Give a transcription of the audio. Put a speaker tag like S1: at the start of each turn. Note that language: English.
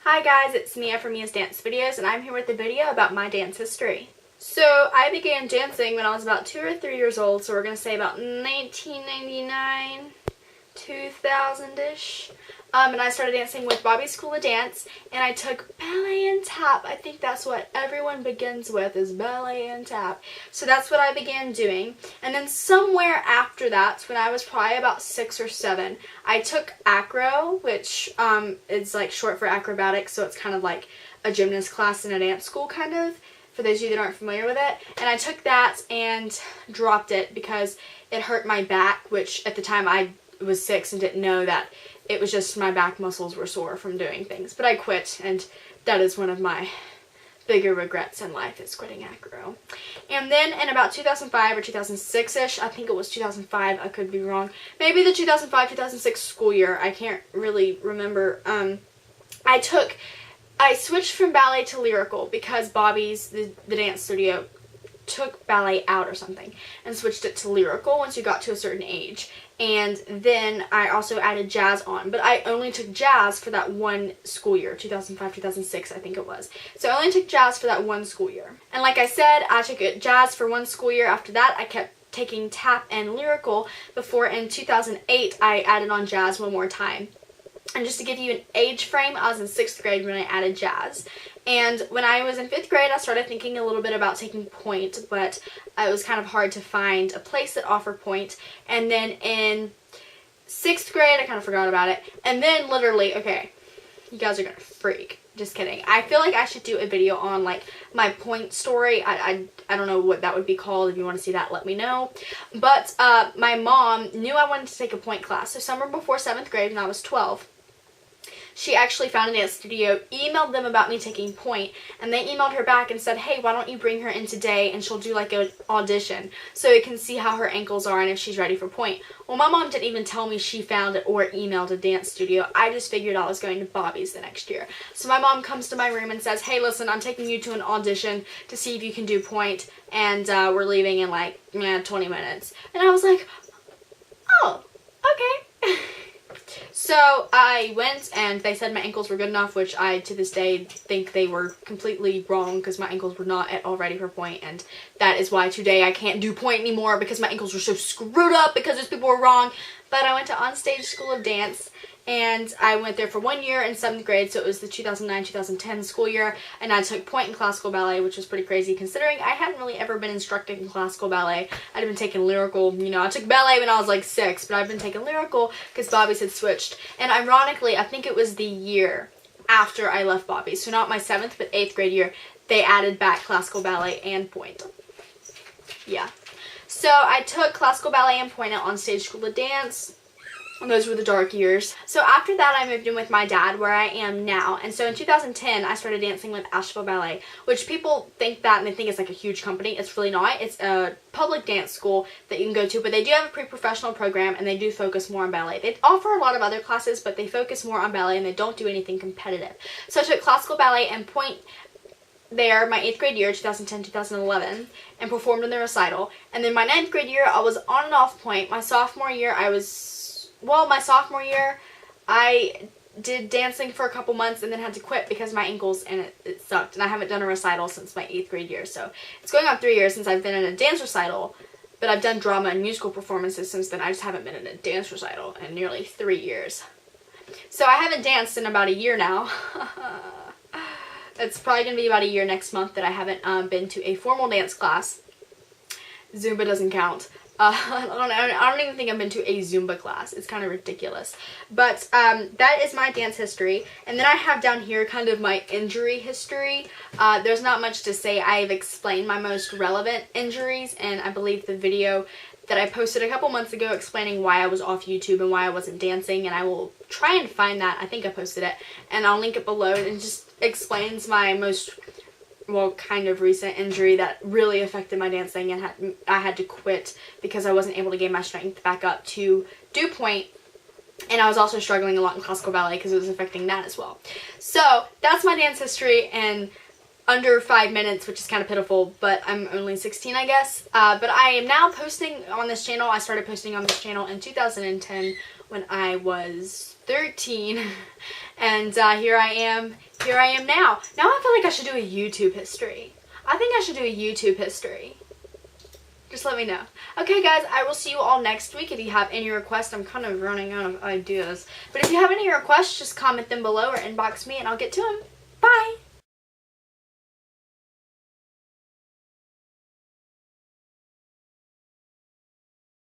S1: Hi guys, it's Mia from MiasDanceVideos, and I'm here with a video about my dance history. So I began dancing when I was about 2 or 3 years old, so we're going to say about 1999, 2000-ish. And I started dancing with Bobby's School of Dance, and I took ballet and tap. I think that's what everyone begins with, is ballet and tap. So that's what I began doing. And then somewhere after that, when I was probably about 6 or 7, I took acro, which is like short for acrobatics, so it's kind of like a gymnast class in a dance school kind of, for those of you that aren't familiar with it. And I took that and dropped it because it hurt my back, which at the time I was 6 and didn't know that it was just my back muscles were sore from doing things. But I quit, and that is one of my bigger regrets in life, is quitting acro. And then in about 2005 or 2006-ish, I think it was 2005, I could be wrong, maybe the 2005-2006 school year, I can't really remember, I switched from ballet to lyrical because Bobby's, the dance studio, took ballet out or something and switched it to lyrical once you got to a certain age. And then I also added jazz on, but I only took jazz for that one school year, 2005-2006 I think it was. So I only took jazz for that one school year. And like I said, I took jazz for one school year. After that I kept taking tap and lyrical before in 2008 I added on jazz one more time. And just to give you an age frame, I was in 6th grade when I added jazz. And when I was in 5th grade, I started thinking a little bit about taking point, but it was kind of hard to find a place that offered point. And then in 6th grade, I kind of forgot about it. And then literally, okay, you guys are gonna freak. Just kidding. I feel like I should do a video on like my point story. I don't know what that would be called. If you want to see that, let me know. But my mom knew I wanted to take a point class. So summer before 7th grade when I was 12. She actually found a dance studio, emailed them about me taking point, and they emailed her back and said, hey, why don't you bring her in today and she'll do like an audition so you can see how her ankles are and if she's ready for point. Well, my mom didn't even tell me she found it or emailed a dance studio. I just figured I was going to Bobby's the next year. So my mom comes to my room and says, hey, listen, I'm taking you to an audition to see if you can do point, and we're leaving in like 20 minutes. And I was like, oh, okay. So I went, and they said my ankles were good enough, which I to this day think they were completely wrong because my ankles were not at all ready for point, and that is why today I can't do point anymore because my ankles were so screwed up because those people were wrong. But I went to Onstage School of Dance, and I went there for 1 year in 7th grade, so it was the 2009-2010 school year, and I took point in classical ballet, which was pretty crazy considering I hadn't really ever been instructed in classical ballet. I'd been taking lyrical, you know, I took ballet when I was like 6, but I've been taking lyrical because Bobby's had switched. And ironically, I think it was the year after I left Bobby's, so not my 7th, but 8th grade year, they added back classical ballet and point. Yeah. So I took classical ballet and point at Onstage School of Dance. Those were the dark years. So after that, I moved in with my dad where I am now. And so in 2010, I started dancing with Asheville Ballet, which people think that and they think it's like a huge company. It's really not. It's a public dance school that you can go to, but they do have a pre-professional program and they do focus more on ballet. They offer a lot of other classes, but they focus more on ballet and they don't do anything competitive. So I took classical ballet and point there my 8th grade year, 2010-2011, and performed in the recital. And then my 9th grade year, I was on and off point. My sophomore year, I did dancing for a couple months and then had to quit because my ankles, and it sucked. And I haven't done a recital since my 8th grade year. So it's going on 3 years since I've been in a dance recital, but I've done drama and musical performances since then. I just haven't been in a dance recital in nearly 3 years. So I haven't danced in about a year now. It's probably going to be about a year next month that I haven't been to a formal dance class. Zumba doesn't count. I don't even think I've been to a Zumba class. It's kind of ridiculous. But that is my dance history. And then I have down here kind of my injury history. There's not much to say. I've explained my most relevant injuries, and I believe the video that I posted a couple months ago explaining why I was off YouTube and why I wasn't dancing, and I will try and find that. I think I posted it, and I'll link it below. And just explains my most, well, kind of recent injury that really affected my dancing, and I had to quit because I wasn't able to gain my strength back up to do point. And I was also struggling a lot in classical ballet because it was affecting that as well. So that's my dance history in under 5 minutes, which is kind of pitiful, but I'm only 16, I guess. But I am now posting on this channel. I started posting on this channel in 2010 when I was 13, and here I am here I am now. Now I feel like I should do a YouTube history. I think I should do a YouTube history. Just let me know. Okay, guys, I will see you all next week. If you have any requests, I'm kind of running out of ideas. But if you have any requests, just comment them below or inbox me and I'll get to them.